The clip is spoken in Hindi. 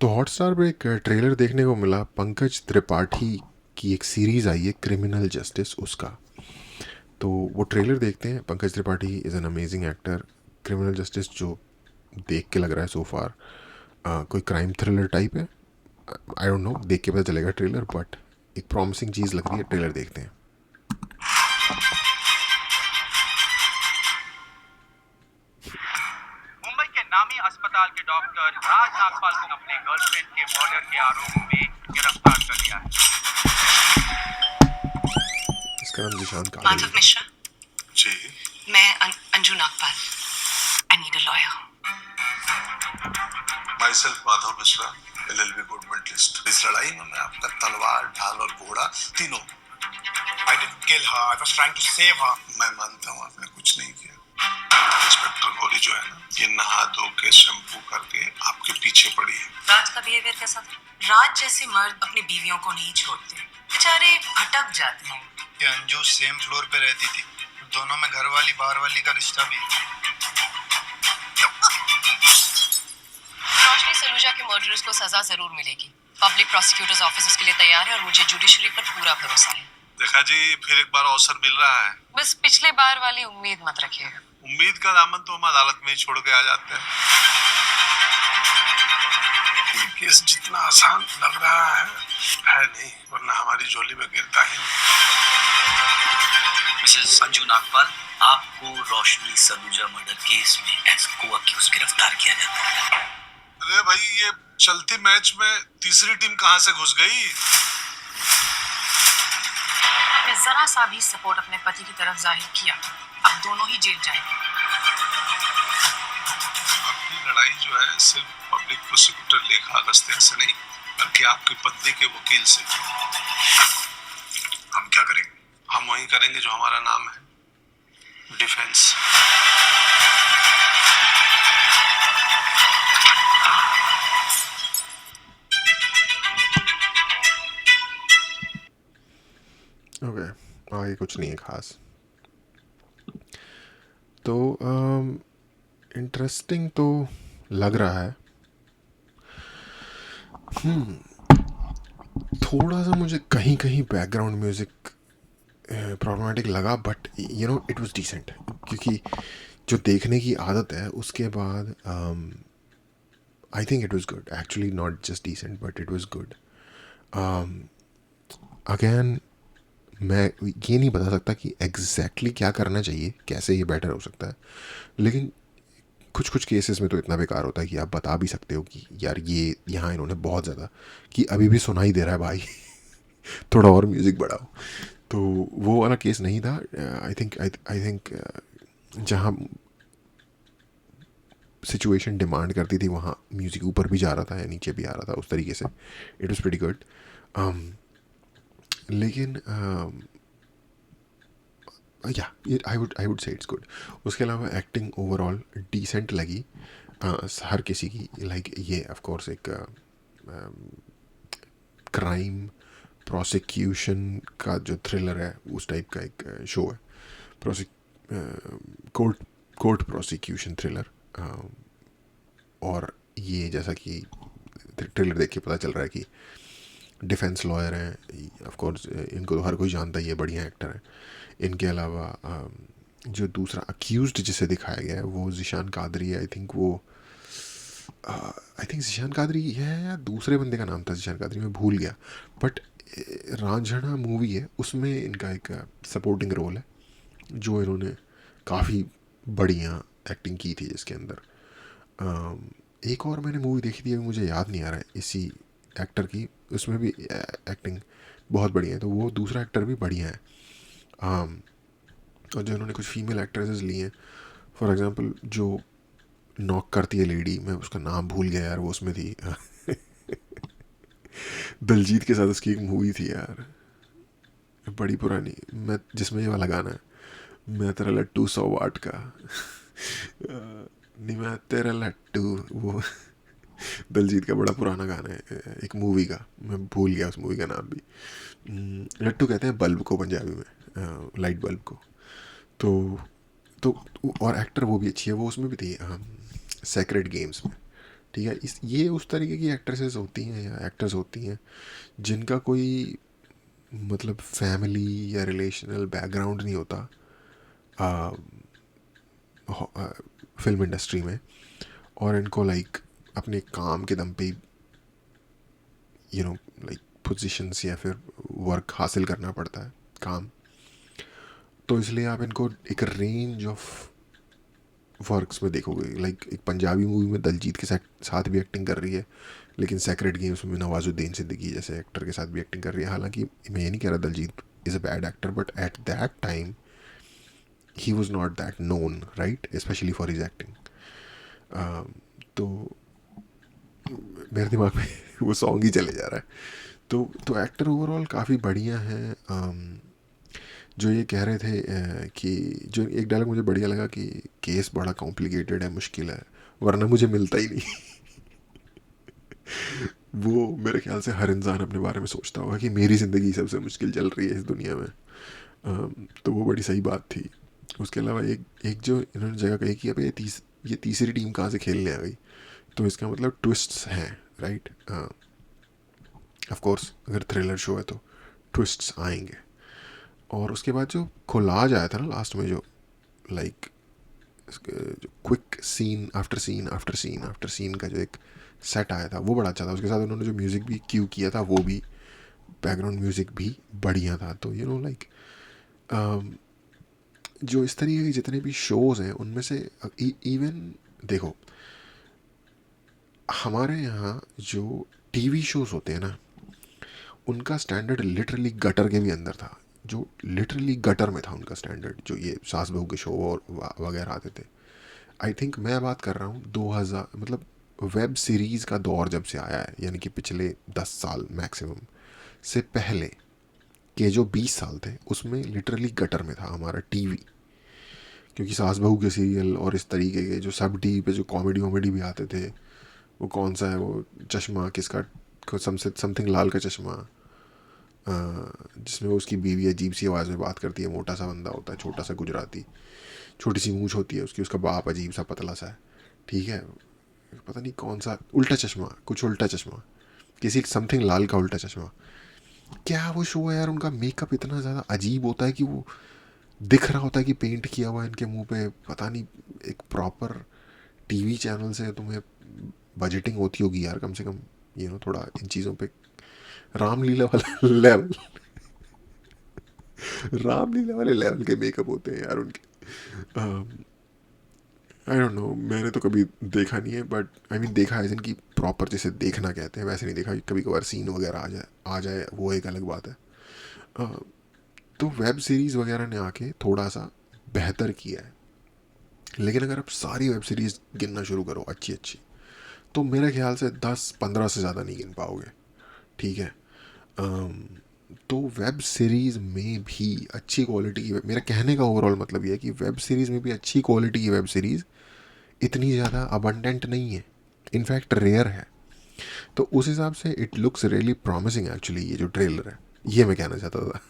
तो हॉटस्टार पे एक ट्रेलर देखने को मिला, पंकज त्रिपाठी की एक सीरीज़ आई है क्रिमिनल जस्टिस, उसका। तो वो ट्रेलर देखते हैं। Pankaj Tripathi is an amazing actor. Criminal justice जो देख के लग रहा है सो फार कोई क्राइम थ्रिलर टाइप है। आई डोंट नो, देख के पता चलेगा ट्रेलर, बट एक प्रॉमिसिंग चीज़ लग रही है। ट्रेलर देखते हैं। मुंबई के नामी अस्पताल के डॉक्टर राज नागपाल को अपने गर्लफ्रेंड के मर्डर के आरोप में गिरफ्तार कर लिया है। इसका नाम जिशान कादरी माधव है। मिश्रा, जी, मैं Anju Nagpal. I need a lawyer. Myself Madhav Mishra, LLB gold medalist. इस लड़ाई में मैं आपका तलवार, ढाल और घोड़ा तीनों। I didn't kill her. I was trying to save her. मैं मानता हूँ आपने कुछ नहीं किया। इंस्पेक्टर गौरी जो है ना, ये नहा धो के शैम्पू करके आपके पीछे पड़ी है। राज का बिहेवियर कैसा था? राज जैसे मर्द अपनी बीवियों को नहीं छोड़ते, बेचारे भटक जाते हैं। ये अंजू सेम फ्लोर पे रहती थी, दोनों में घर वाली बाहर वाली का रिश्ता भी। रोशनी सलूजा के मर्डरर्स को सजा जरूर मिलेगी। पब्लिक प्रोसिक्यूटर्स ऑफिस उसके लिए तैयार है और मुझे जुडिशरी पर पूरा भरोसा है। देखा जी, फिर एक बार अवसर मिल रहा है। बस पिछले बार वाली उम्मीद मत रखिएगा। उम्मीद का दामन तो हम अदालत में ही छोड़ के आ जाते हैं। ये केस जितना आसान लग रहा है नहीं, वरना हमारी झोली में गिरता ही नहीं। मिसेस अंजू नागपाल, आपको रोशनी सलूजा मर्डर केस में एज को अक्यूज गिरफ्तार किया जाता है। अरे भाई, ये चलती मैच में तीसरी टीम कहां से घुस गई? मैं जरा सा भी सपोर्ट अपने पति की तरफ जाहिर किया, अब दोनों ही जेल जाएंगे। आपकी लड़ाई जो है सिर्फ पब्लिक प्रोसिक्यूटर लेखा अगस्त्य से नहीं, बल्कि आपकी पत्नी के वकील से। हम क्या करेंगे? हम वही करेंगे जो हमारा नाम है, डिफेंस। ओके, आगे कुछ नहीं है खास। तो इंटरेस्टिंग तो लग रहा है। थोड़ा सा मुझे कहीं कहीं बैकग्राउंड म्यूज़िक प्रॉब्लमेटिक लगा, but you know it was decent, क्योंकि जो देखने की आदत है उसके बाद I think it was good actually, not just decent but it was good. Again, मैं ये नहीं बता सकता कि एग्जैक्टली क्या करना चाहिए, कैसे ये बेटर हो सकता है, लेकिन कुछ कुछ केसेस में तो इतना बेकार होता है कि आप बता भी सकते हो कि यार ये यहाँ इन्होंने बहुत ज़्यादा, कि अभी भी सुनाई दे रहा है भाई थोड़ा और म्यूज़िक बढ़ाओ। तो वो वाला केस नहीं था। आई थिंक जहाँ सिचुएशन डिमांड करती थी वहाँ म्यूज़िक ऊपर भी जा रहा था या नीचे भी आ रहा था, उस तरीके से इट वाज प्रीटी गुड। लेकिन या I would say it's good. उसके अलावा एक्टिंग ओवरऑल डिसेंट लगी हर किसी की। लाइक ये ऑफ कोर्स एक क्राइम प्रोसिक्यूशन का जो थ्रिलर है उस टाइप का एक शो है, कोर्ट कोर्ट प्रोसिक्यूशन थ्रिलर। और ये जैसा कि ट्रेलर देख के पता चल रहा है कि डिफेंस लॉयर हैं, ऑफ कोर्स इनको तो हर कोई जानता ही है, बढ़िया एक्टर हैं। इनके अलावा जो दूसरा अक्यूज्ड जिसे दिखाया गया है वो जिशान कादरी है। आई थिंक जिशान कादरी है या दूसरे बंदे का नाम था जिशान कादरी, मैं भूल गया। बट रांझना मूवी है, उसमें इनका एक सपोर्टिंग रोल है जो इन्होंने काफ़ी बढ़िया एक्टिंग की थी जिसके अंदर। एक और मैंने मूवी देखी थी, अभी मुझे याद नहीं आ रहा है इसी एक्टर की, उसमें भी एक्टिंग बहुत बढ़िया है। तो वो दूसरा एक्टर भी बढ़िया है। और जो इन्होंने कुछ फीमेल एक्ट्रेसेस ली हैं, फॉर एग्जांपल जो नॉक करती है लेडी, मैं उसका नाम भूल गया यार, वो उसमें थी दलजीत के साथ उसकी एक मूवी थी यार, बड़ी पुरानी, मैं जिसमें ये वाला गाना है, मैं तेरा लट्टू 100 वाट का नहीं मैं तेरा लट्टू, वो दलजीत का बड़ा पुराना गाना है एक मूवी का, मैं भूल गया उस मूवी का नाम भी। लट्टू कहते हैं बल्ब को पंजाबी में, लाइट बल्ब को। तो और एक्टर वो भी अच्छी है, वो उसमें भी थी सेक्रेड गेम्स में, ठीक है, इस ये उस तरीके की एक्ट्रेसेस होती हैं या एक्टर्स होती हैं जिनका कोई मतलब फैमिली या रिलेशनल बैकग्राउंड नहीं होता फिल्म इंडस्ट्री में, और इनको लाइक अपने काम के दम पे लाइक पोजीशंस या फिर वर्क हासिल करना पड़ता है, काम। तो इसलिए आप इनको एक रेंज ऑफ वर्क्स में देखोगे। लाइक एक पंजाबी मूवी में दलजीत के साथ भी एक्टिंग कर रही है, लेकिन सेक्रेट गेम्स में नवाजुद्दीन सिद्दीकी जैसे एक्टर के साथ भी एक्टिंग कर रही है। हालांकि मैं ये नहीं कह रहा Diljit is a bad actor, but at that time he was not that known, right, specially for his acting. तो मेरे दिमाग में वो सॉन्ग ही चले जा रहा है। तो एक्टर ओवरऑल काफ़ी बढ़िया हैं। जो ये कह रहे थे कि जो एक डायलॉग मुझे बढ़िया लगा कि केस बड़ा कॉम्प्लिकेटेड है, मुश्किल है, वरना मुझे मिलता ही नहीं। वो मेरे ख्याल से हर इंसान अपने बारे में सोचता होगा कि मेरी ज़िंदगी सबसे मुश्किल चल रही है इस दुनिया में। तो वो बड़ी सही बात थी। उसके अलावा एक जो इन्होंने जगह कही कि अब ये तीसरी टीम कहाँ से खेलने आ गई, तो इसका मतलब ट्विस्ट्स हैं, राइट। ऑफ कोर्स अगर थ्रिलर शो है तो ट्विस्ट्स आएंगे। और उसके बाद जो कोलाज आया था ना लास्ट में, जो लाइक जो quick scene after scene after scene after scene का जो एक सेट आया था, वो बड़ा अच्छा था। उसके साथ उन्होंने जो म्यूज़िक भी क्यू किया था, वो भी बैकग्राउंड म्यूज़िक भी बढ़िया था। तो लाइक जो इस तरीके के जितने भी शोज़ हैं उनमें से इवन देखो, हमारे यहाँ जो टीवी शोज़ होते हैं ना, उनका स्टैंडर्ड लिटरली गटर के भी अंदर था, जो लिटरली गटर में था उनका स्टैंडर्ड, जो ये सास बहू के शो और वगैरह आते थे। आई थिंक मैं बात कर रहा हूँ 2000, मतलब वेब सीरीज़ का दौर जब से आया है, यानी कि पिछले 10 साल मैक्सिमम से पहले के जो 20 साल थे, उसमें लिटरली गटर में था हमारा टीवी। क्योंकि सास बहू के सीरियल और इस तरीके के जो सब टीवी पे जो कॉमेडी वॉमेडी भी आते थे, वो कौन सा है वो चश्मा किसका, समथिंग लाल का चश्मा, जिसमें उसकी बीवी अजीब सी आवाज़ में बात करती है, मोटा सा बंदा होता है, छोटा सा गुजराती, छोटी सी मूंछ होती है उसकी, उसका बाप अजीब सा पतला सा है, ठीक है, पता नहीं कौन सा, उल्टा चश्मा, कुछ उल्टा चश्मा, किसी समथिंग लाल का उल्टा चश्मा। क्या वो शो है यार, उनका मेकअप इतना ज़्यादा अजीब होता है कि वो दिख रहा होता है कि पेंट किया हुआ है इनके मुंह पे। पता नहीं, एक प्रॉपर टीवी चैनल से तुम्हें बजटिंग होती होगी यार कम से कम, थोड़ा इन चीज़ों पे रामलीला वाला लेवल रामलीला वाले लेवल के मेकअप होते हैं यार उनके। आई डोंट नो, मैंने तो कभी देखा नहीं है, बट आई मीन देखा है जिनकी प्रॉपर जैसे देखना कहते हैं वैसे नहीं देखा। कभी कभार सीन वगैरह आ जाए वो एक अलग बात है। तो वेब सीरीज़ वगैरह ने आके थोड़ा सा बेहतर किया है, लेकिन अगर आप सारी वेब सीरीज़ गिनना शुरू करो अच्छी अच्छी, तो मेरे ख्याल से 10-15 से ज़्यादा नहीं गिन पाओगे, ठीक है। तो वेब सीरीज़ में भी अच्छी क्वालिटी की, मेरा कहने का ओवरऑल मतलब ये है कि वेब सीरीज़ में भी अच्छी क्वालिटी की वेब सीरीज़ इतनी ज़्यादा अबंडेंट नहीं है, इनफैक्ट रेयर है। तो उस हिसाब से it looks really promising actually, ये जो ट्रेलर है, ये मैं कहना चाहता था।